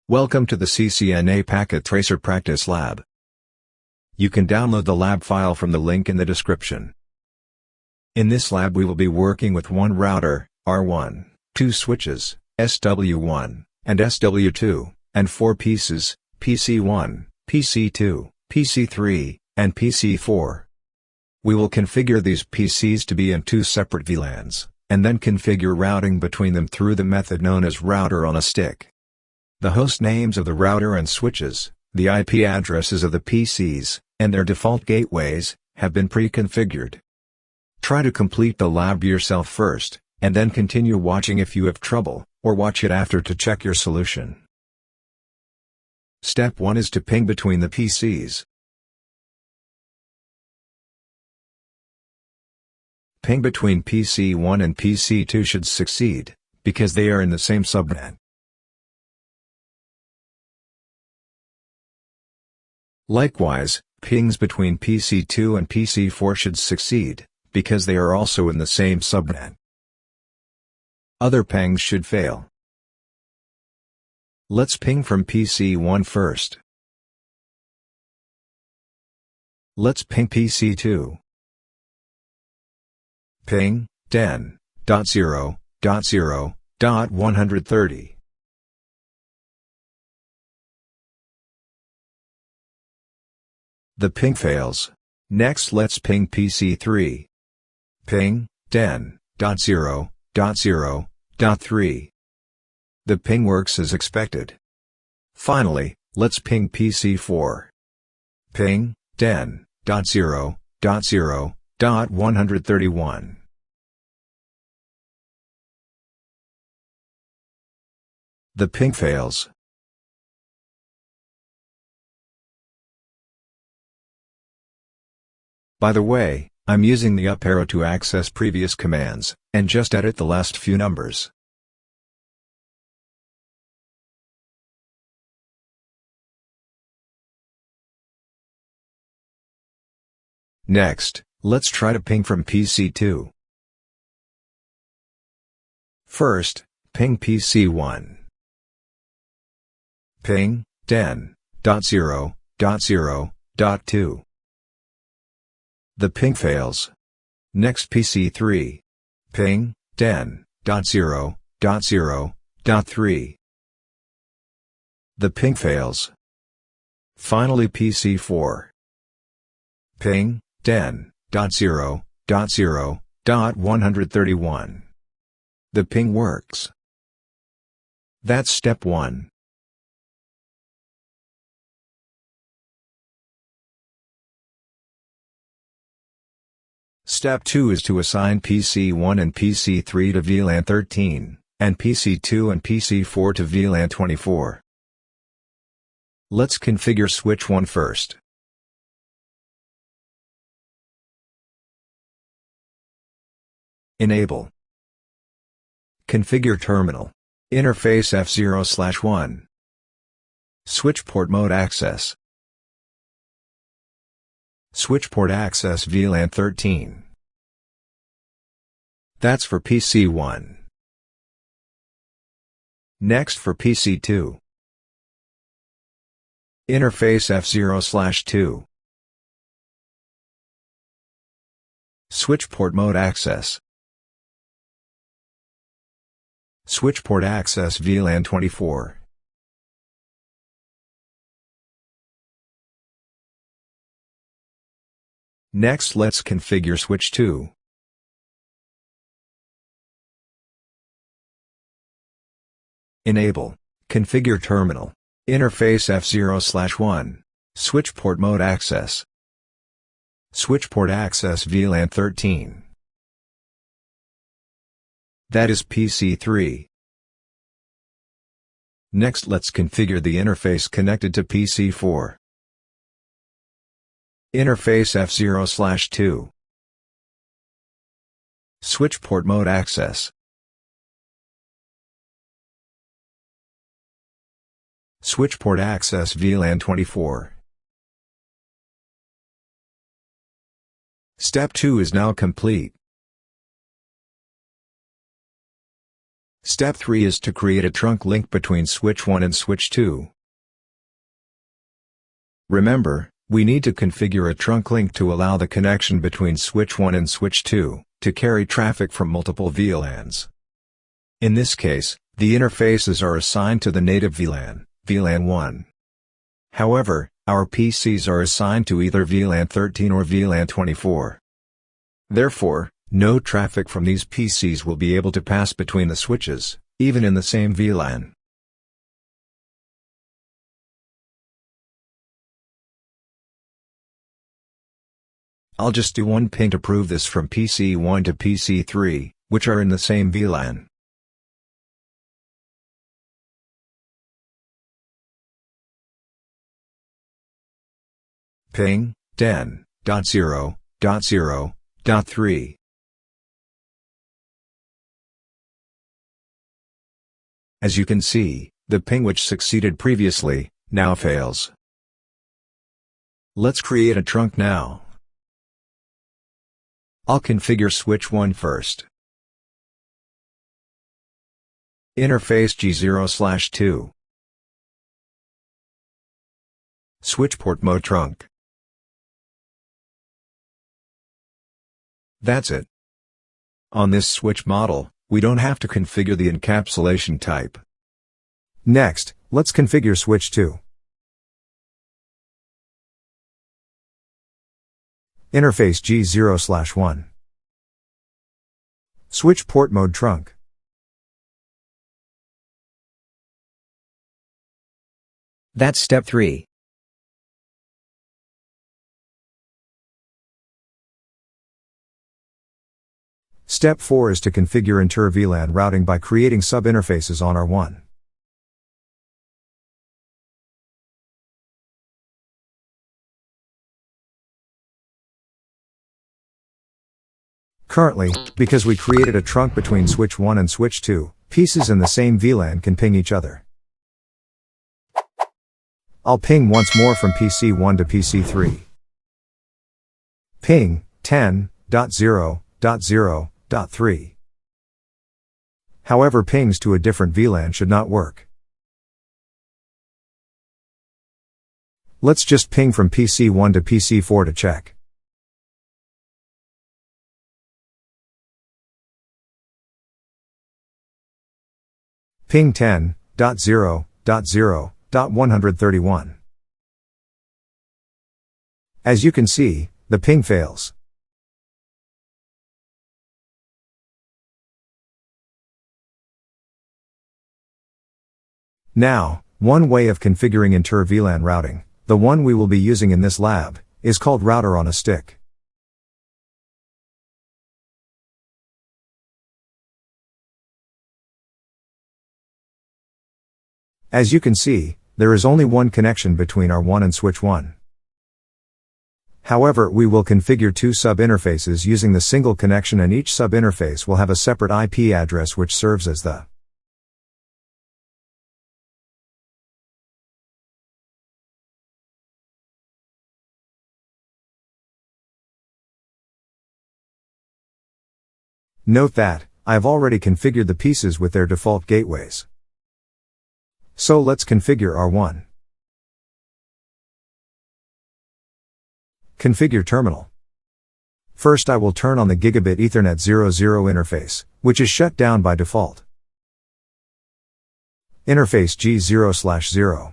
Welcome to the CCNA Packet Tracer Practice Lab. You can download the lab file from the link in the description. In this lab we will be working with one router, R1, two switches, SW1, and SW2, and four pieces, PC1, PC2, PC3, and PC4. We will configure these PCs to be in two separate VLANs, and then configure routing between them through the method known as router on a stick. The host names of the router and switches, the IP addresses of the PCs, and their default gateways, have been pre-configured. Try to complete the lab yourself first, and then continue watching if you have trouble, or watch it after to check your solution. Step 1 is to ping between the PCs. Ping between PC1 and PC2 should succeed, because they are in the same subnet. Likewise, pings between PC2 and PC4 should succeed, because they are also in the same subnet. Other pings should fail. Let's ping from PC1 first. Let's ping PC2. Ping 10.0.0.130. The ping fails. Next let's ping PC3. Ping 10.0.0.3. The ping works as expected. Finally, let's ping PC4. Ping 10.0.0.131. The ping fails. By the way, I'm using the up arrow to access previous commands, and just edit the last few numbers. Next, let's try to ping from PC2. First, ping PC1. Ping 10.0.0.2. The ping fails. Next PC3. Ping 10.0.0.3. The ping fails. Finally PC4. Ping 10.0.0.131. The ping works. That's step 1. Step 2 is to assign PC1 and PC3 to VLAN 13, and PC2 and PC4 to VLAN 24. Let's configure switch 1 first. Enable. Configure terminal. Interface F0/1. Switch port mode access. Switch port access VLAN 13. That's for PC1. Next for PC2. Interface F0/2. Switch port mode access. Switch port access VLAN 24. Next let's configure switch 2. Enable. Configure terminal. Interface F0/1. Switch port mode access. Switch port access VLAN 13. That is PC3. Next let's configure the interface connected to PC4. Interface F0/2. Switch port mode access. Switch port access VLAN 24. Step Step 2 is now complete. Step 3 is to create a trunk link between switch 1 and switch 2. Remember, we need to configure a trunk link to allow the connection between switch 1 and switch 2 to carry traffic from multiple VLANs. In this case, the interfaces are assigned to the native VLAN, VLAN 1. However, our PCs are assigned to either VLAN 13 or VLAN 24. Therefore, no traffic from these PCs will be able to pass between the switches, even in the same VLAN. I'll just do one ping to prove this from PC 1 to PC 3, which are in the same VLAN. Ping 10.0.0.3. As you can see, the ping which succeeded previously, now fails. Let's create a trunk now. I'll configure switch 1 first. Interface G0/2. Switchport mode trunk. That's it. On this switch model, we don't have to configure the encapsulation type. Next, let's configure switch 2. Interface G0/1. Switch port mode trunk. That's step 3. Step 4 is to configure inter-VLAN routing by creating sub-interfaces on R1. Currently, because we created a trunk between switch 1 and switch 2, pieces in the same VLAN can ping each other. I'll ping once more from PC 1 to PC 3. Ping 10.0.0.3. However, pings to a different VLAN should not work. Let's just ping from PC 1 to PC 4 to check. Ping 10.0.0.131. As you can see, the ping fails. Now, one way of configuring inter-VLAN routing, the one we will be using in this lab, is called router on a stick. As you can see, there is only one connection between R1 and switch 1. However, we will configure two sub-interfaces using the single connection, and each sub-interface will have a separate IP address which serves as the Note that, I have already configured the pieces with their default gateways. So let's configure R1. Configure terminal. First I will turn on the Gigabit Ethernet 00 interface, which is shut down by default. Interface G0/0.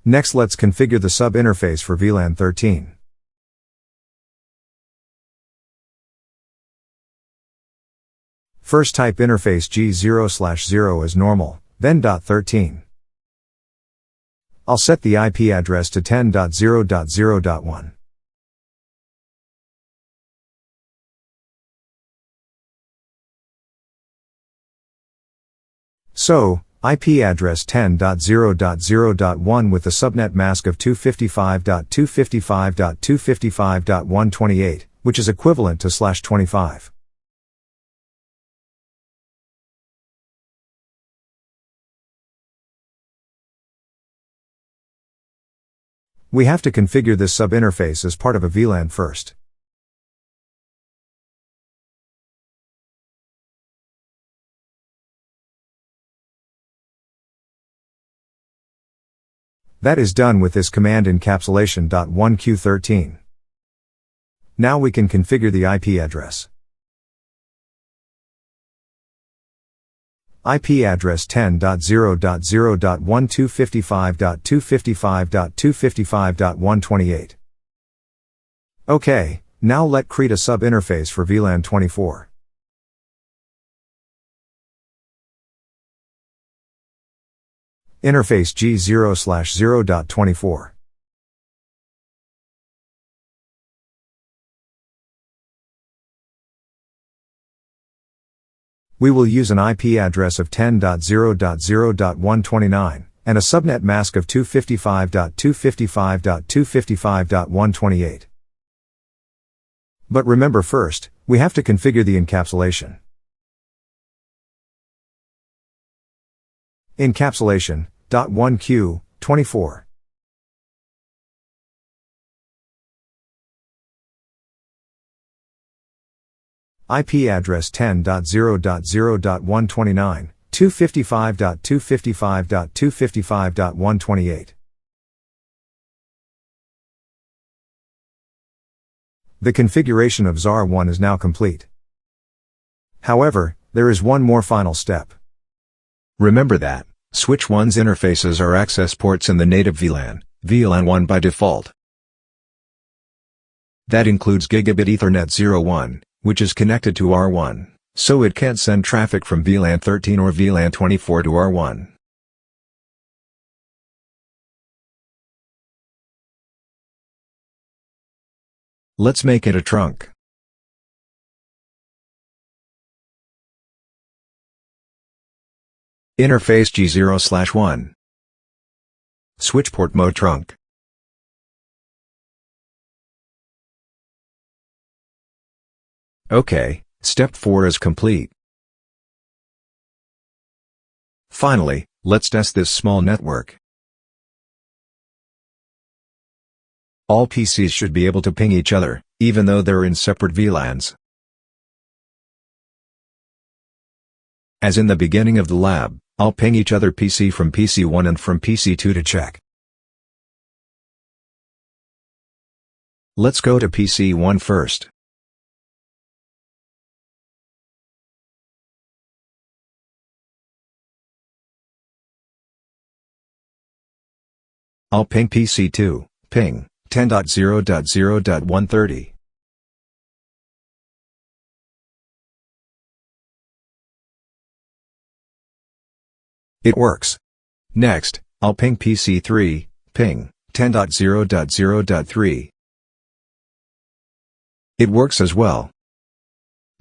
Next let's configure the sub-interface for VLAN 13. First type interface G0/0 as normal, then .13. I'll set the IP address to 10.0.0.1. So, IP address 10.0.0.1 with the subnet mask of 255.255.255.128, which is equivalent to /25. We have to configure this sub-interface as part of a VLAN first. That is done with this command encapsulation.1q13. Now we can configure the IP address. IP address 10.0.0.1255.255.255.128. OK, now let create a sub-interface for VLAN 24. Interface G0/0.24. We will use an IP address of 10.0.0.129, and a subnet mask of 255.255.255.128. But remember first, we have to configure the encapsulation. Encapsulation.1q24. IP address 10.0.0.129, 255.255.255.128. The configuration of ZAR1 is now complete. However, there is one more final step. Remember that Switch 1's interfaces are access ports in the native VLAN, VLAN 1 by default. That includes Gigabit Ethernet 01, which is connected to R1, so it can't send traffic from VLAN 13 or VLAN 24 to R1. Let's make it a trunk. Interface G0/1. Switchport mode trunk. OK, step 4 is complete. Finally, let's test this small network. All PCs should be able to ping each other, even though they're in separate VLANs. As in the beginning of the lab, I'll ping each other PC from PC1 and from PC2 to check. Let's go to PC1 first. I'll ping PC2, ping 10.0.0.130. It works. Next, I'll ping PC3, ping 10.0.0.3. It works as well.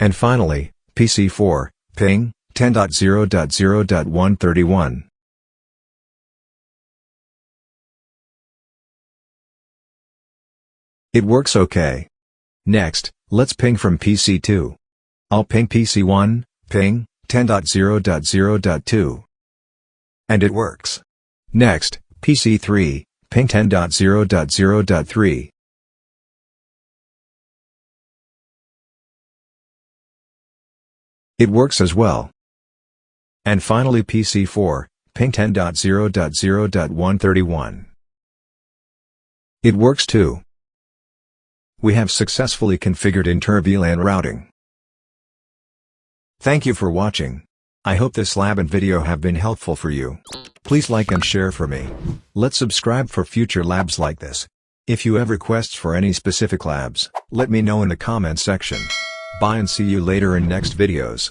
And finally, PC4, ping 10.0.0.131. It works OK. Next, let's ping from PC2. I'll ping PC1, ping 10.0.0.2. And it works. Next, PC3, ping 10.0.0.3. It works as well. And finally PC4, ping 10.0.0.131. It works too. We have successfully configured inter-VLAN routing. Thank you for watching. I hope this lab and video have been helpful for you. Please like and share for me. Let's subscribe for future labs like this. If you have requests for any specific labs, let me know in the comment section. Bye and see you later in next videos.